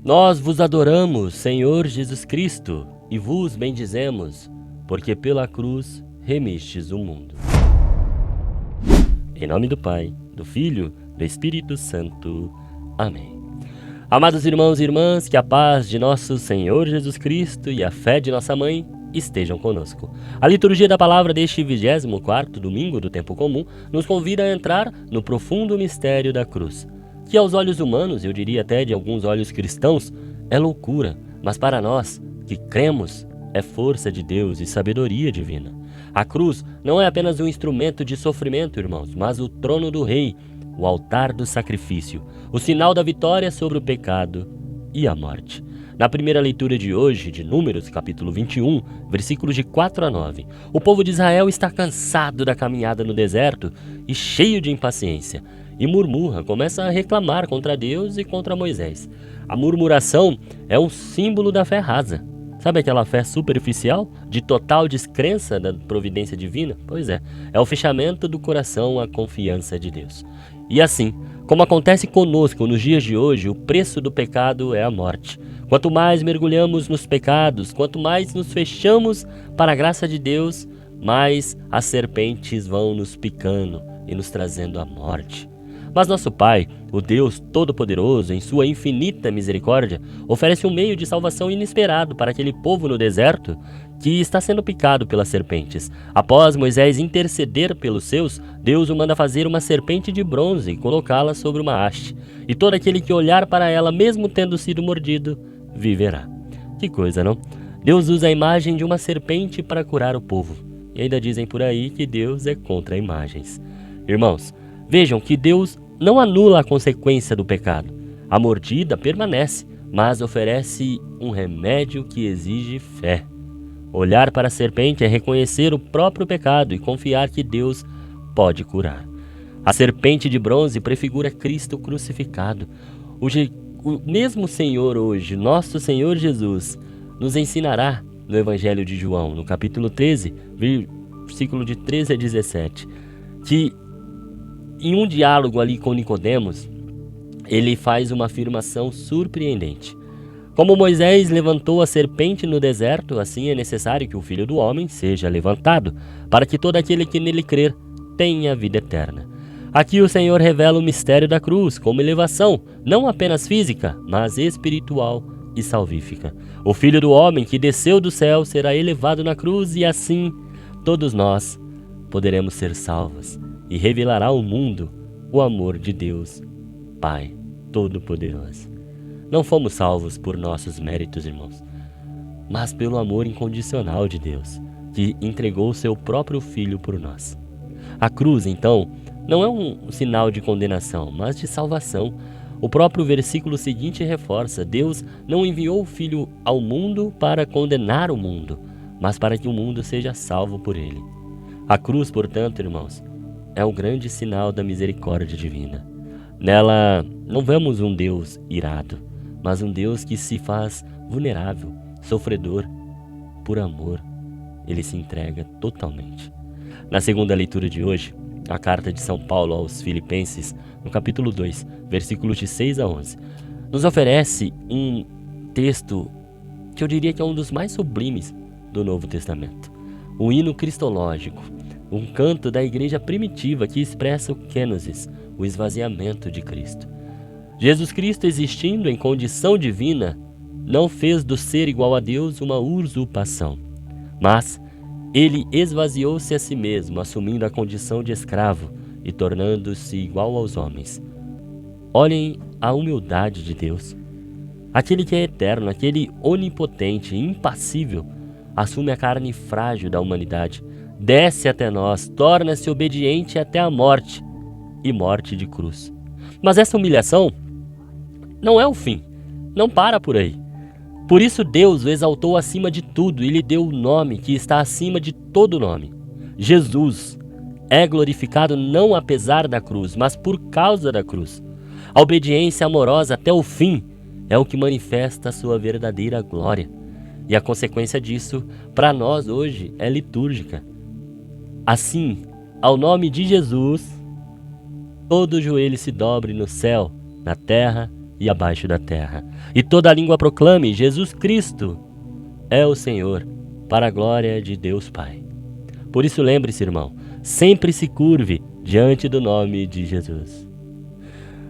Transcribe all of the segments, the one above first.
Nós vos adoramos, Senhor Jesus Cristo, e vos bendizemos, porque pela cruz remistes o mundo. Em nome do Pai, do Filho, do Espírito Santo. Amém. Amados irmãos e irmãs, que a paz de nosso Senhor Jesus Cristo e a fé de nossa Mãe estejam conosco. A liturgia da palavra deste 24º domingo do tempo comum nos convida a entrar no profundo mistério da cruz, que aos olhos humanos, eu diria até de alguns olhos cristãos, é loucura, mas para nós que cremos é força de Deus e sabedoria divina. A cruz não é apenas um instrumento de sofrimento, irmãos, mas o trono do Rei, o altar do sacrifício, o sinal da vitória sobre o pecado e a morte. Na primeira leitura de hoje, de Números, capítulo 21, versículos de 4 a 9, o povo de Israel está cansado da caminhada no deserto e cheio de impaciência, e murmura, começa a reclamar contra Deus e contra Moisés. A murmuração é um símbolo da fé rasa. Sabe aquela fé superficial, de total descrença da providência divina? Pois é o fechamento do coração à confiança de Deus. E assim, como acontece conosco nos dias de hoje, o preço do pecado é a morte. Quanto mais mergulhamos nos pecados, quanto mais nos fechamos para a graça de Deus, mais as serpentes vão nos picando e nos trazendo a morte. Mas nosso Pai, o Deus Todo-Poderoso, em sua infinita misericórdia, oferece um meio de salvação inesperado para aquele povo no deserto que está sendo picado pelas serpentes. Após Moisés interceder pelos seus, Deus o manda fazer uma serpente de bronze e colocá-la sobre uma haste. E todo aquele que olhar para ela, mesmo tendo sido mordido, viverá. Que coisa, não? Deus usa a imagem de uma serpente para curar o povo. E ainda dizem por aí que Deus é contra imagens. Irmãos, vejam que Deus não anula a consequência do pecado. A mordida permanece, mas oferece um remédio que exige fé. Olhar para a serpente é reconhecer o próprio pecado e confiar que Deus pode curar. A serpente de bronze prefigura Cristo crucificado. O mesmo Senhor hoje, nosso Senhor Jesus, nos ensinará no Evangelho de João, no capítulo 13, versículo de 13 a 17, que em um diálogo ali com Nicodemos, ele faz uma afirmação surpreendente. Como Moisés levantou a serpente no deserto, assim é necessário que o Filho do Homem seja levantado, para que todo aquele que nele crer tenha vida eterna. Aqui o Senhor revela o mistério da cruz como elevação, não apenas física, mas espiritual e salvífica. O Filho do Homem que desceu do céu será elevado na cruz e assim todos nós poderemos ser salvos. E revelará ao mundo o amor de Deus, Pai Todo-Poderoso. Não fomos salvos por nossos méritos, irmãos, mas pelo amor incondicional de Deus, que entregou o seu próprio Filho por nós. A cruz, então, não é um sinal de condenação, mas de salvação. O próprio versículo seguinte reforça: Deus não enviou o Filho ao mundo para condenar o mundo, mas para que o mundo seja salvo por ele. A cruz, portanto, irmãos, é um grande sinal da misericórdia divina. Nela não vemos um Deus irado, mas um Deus que se faz vulnerável, sofredor. Por amor, ele se entrega totalmente. Na segunda leitura de hoje, a carta de São Paulo aos Filipenses, no capítulo 2, versículos de 6 a 11, nos oferece um texto que eu diria que é um dos mais sublimes do Novo Testamento. O hino cristológico, um canto da igreja primitiva que expressa o kenosis, o esvaziamento de Cristo. Jesus Cristo, existindo em condição divina, não fez do ser igual a Deus uma usurpação, mas ele esvaziou-se a si mesmo, assumindo a condição de escravo e tornando-se igual aos homens. Olhem a humildade de Deus. Aquele que é eterno, aquele onipotente e impassível, assume a carne frágil da humanidade, desce até nós, torna-se obediente até a morte, e morte de cruz. Mas essa humilhação não é o fim, não para por aí. Por isso Deus o exaltou acima de tudo e lhe deu o nome que está acima de todo nome. Jesus é glorificado não apesar da cruz, mas por causa da cruz. A obediência amorosa até o fim é o que manifesta a sua verdadeira glória. E a consequência disso, para nós hoje, é litúrgica. Assim, ao nome de Jesus, todo joelho se dobre no céu, na terra e abaixo da terra. E toda língua proclame: Jesus Cristo é o Senhor, para a glória de Deus Pai. Por isso lembre-se, irmão, sempre se curve diante do nome de Jesus.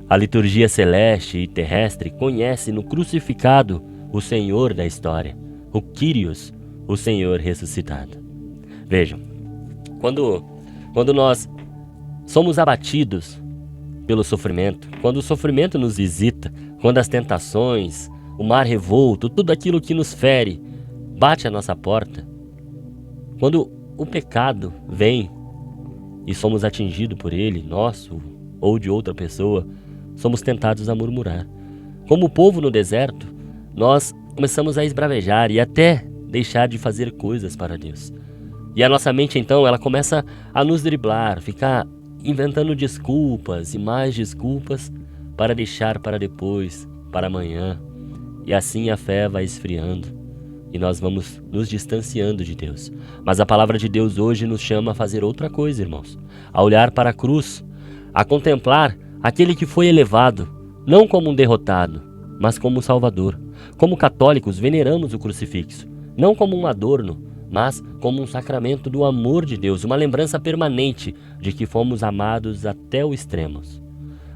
A liturgia celeste e terrestre conhece no crucificado o Senhor da história, o Kyrios, o Senhor ressuscitado. Vejam, quando nós somos abatidos pelo sofrimento, quando o sofrimento nos visita, quando as tentações, o mar revolto, tudo aquilo que nos fere, bate à nossa porta, quando o pecado vem e somos atingidos por ele, nosso ou de outra pessoa, somos tentados a murmurar. Como o povo no deserto, nós começamos a esbravejar e até deixar de fazer coisas para Deus. E a nossa mente então, ela começa a nos driblar, ficar inventando desculpas e mais desculpas para deixar para depois, para amanhã. E assim a fé vai esfriando e nós vamos nos distanciando de Deus. Mas a palavra de Deus hoje nos chama a fazer outra coisa, irmãos. A olhar para a cruz, a contemplar aquele que foi elevado, não como um derrotado, mas como um Salvador. Como católicos, veneramos o crucifixo, não como um adorno, mas como um sacramento do amor de Deus, uma lembrança permanente de que fomos amados até o extremo,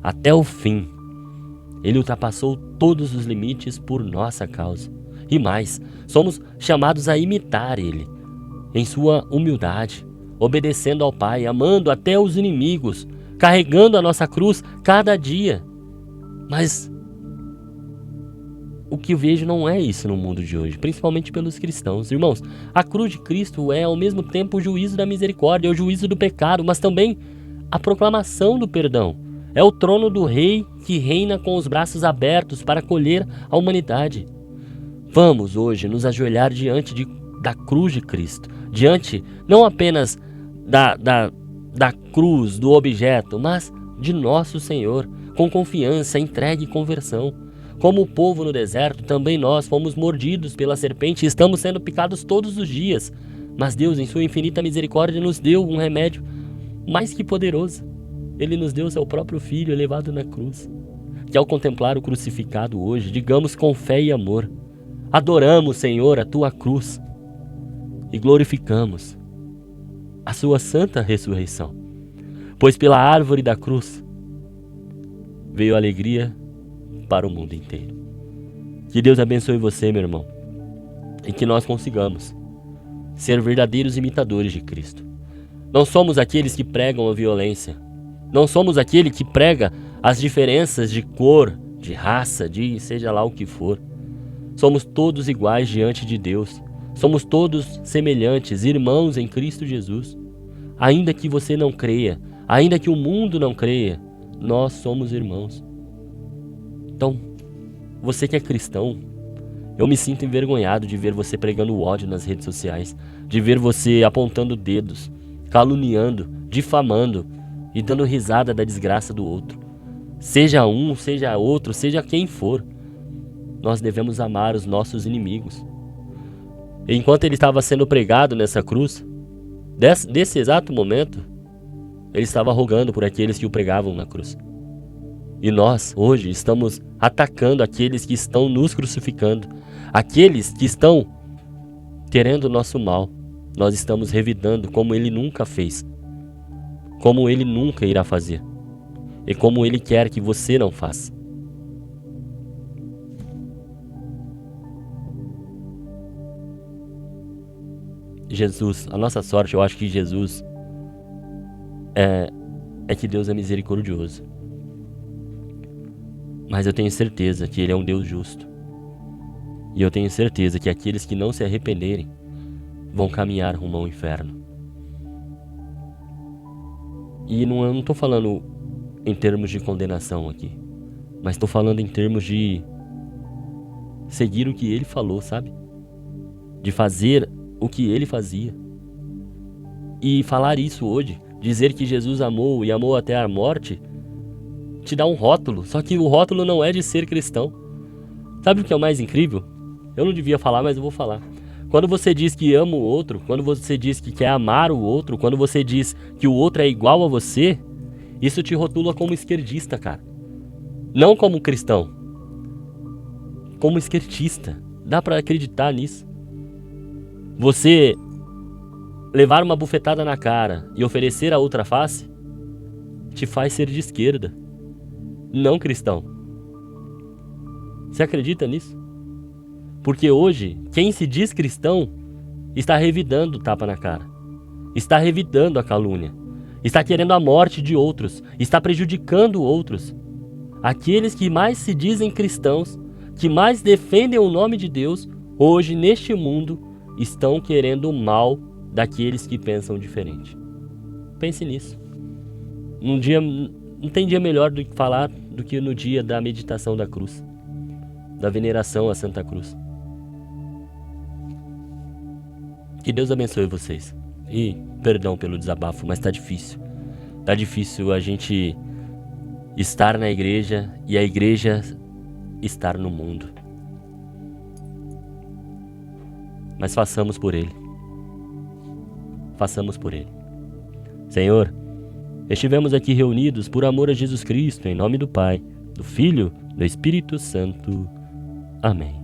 até o fim. Ele ultrapassou todos os limites por nossa causa. E mais, somos chamados a imitar Ele, em sua humildade, obedecendo ao Pai, amando até os inimigos, carregando a nossa cruz cada dia. Mas o que eu vejo não é isso no mundo de hoje, principalmente pelos cristãos. Irmãos, a cruz de Cristo é ao mesmo tempo o juízo da misericórdia, é o juízo do pecado, mas também a proclamação do perdão. É o trono do Rei que reina com os braços abertos para acolher a humanidade. Vamos hoje nos ajoelhar diante da cruz de Cristo, diante não apenas da cruz, do objeto, mas de nosso Senhor, com confiança, entrega e conversão. Como o povo no deserto, também nós fomos mordidos pela serpente e estamos sendo picados todos os dias. Mas Deus, em sua infinita misericórdia, nos deu um remédio mais que poderoso. Ele nos deu seu próprio Filho elevado na cruz. Que ao contemplar o crucificado hoje, digamos com fé e amor: adoramos, Senhor, a tua cruz e glorificamos a sua santa ressurreição. Pois pela árvore da cruz veio a alegria para o mundo inteiro. Que Deus abençoe você, meu irmão, e que nós consigamos ser verdadeiros imitadores de Cristo. Não somos aqueles que pregam a violência, não somos aquele que prega as diferenças de cor, de raça, de seja lá o que for. Somos todos iguais diante de Deus, somos todos semelhantes, irmãos em Cristo Jesus. Ainda que você não creia, ainda que o mundo não creia, nós somos irmãos. Então, você que é cristão, eu me sinto envergonhado de ver você pregando ódio nas redes sociais, de ver você apontando dedos, caluniando, difamando e dando risada da desgraça do outro. Seja um, seja outro, seja quem for, nós devemos amar os nossos inimigos. Enquanto ele estava sendo pregado nessa cruz, desse exato momento, ele estava rogando por aqueles que o pregavam na cruz. E nós, hoje, estamos atacando aqueles que estão nos crucificando, aqueles que estão querendo o nosso mal. Nós estamos revidando como ele nunca fez, como ele nunca irá fazer, e como ele quer que você não faça. Jesus, a nossa sorte, eu acho que Jesus é que Deus é misericordioso. Mas eu tenho certeza que Ele é um Deus justo. E eu tenho certeza que aqueles que não se arrependerem vão caminhar rumo ao inferno. E eu não estou falando em termos de condenação aqui, mas estou falando em termos de seguir o que Ele falou, sabe? De fazer o que Ele fazia. E falar isso hoje, dizer que Jesus amou e amou até a morte, te dá um rótulo, só que o rótulo não é de ser cristão. Sabe o que é o mais incrível? Eu não devia falar, mas eu vou falar. Quando você diz que ama o outro, quando você diz que quer amar o outro, quando você diz que o outro é igual a você, isso te rotula como esquerdista, cara. Não como cristão. como esquerdista. Dá para acreditar nisso? Você levar uma bufetada na cara e oferecer a outra face te faz ser de esquerda, não cristão. Você acredita nisso? Porque hoje, quem se diz cristão está revidando o tapa na cara, está revidando a calúnia, está querendo a morte de outros, está prejudicando outros. Aqueles que mais se dizem cristãos, que mais defendem o nome de Deus, hoje neste mundo estão querendo o mal daqueles que pensam diferente. Pense nisso. Não tem dia melhor do que falar do que no dia da meditação da cruz, da veneração à Santa Cruz. Que Deus abençoe vocês. E perdão pelo desabafo, mas tá difícil. Tá difícil a gente estar na igreja e a igreja estar no mundo. Mas façamos por Ele. Façamos por Ele. Senhor, estivemos aqui reunidos por amor a Jesus Cristo, em nome do Pai, do Filho, do Espírito Santo. Amém.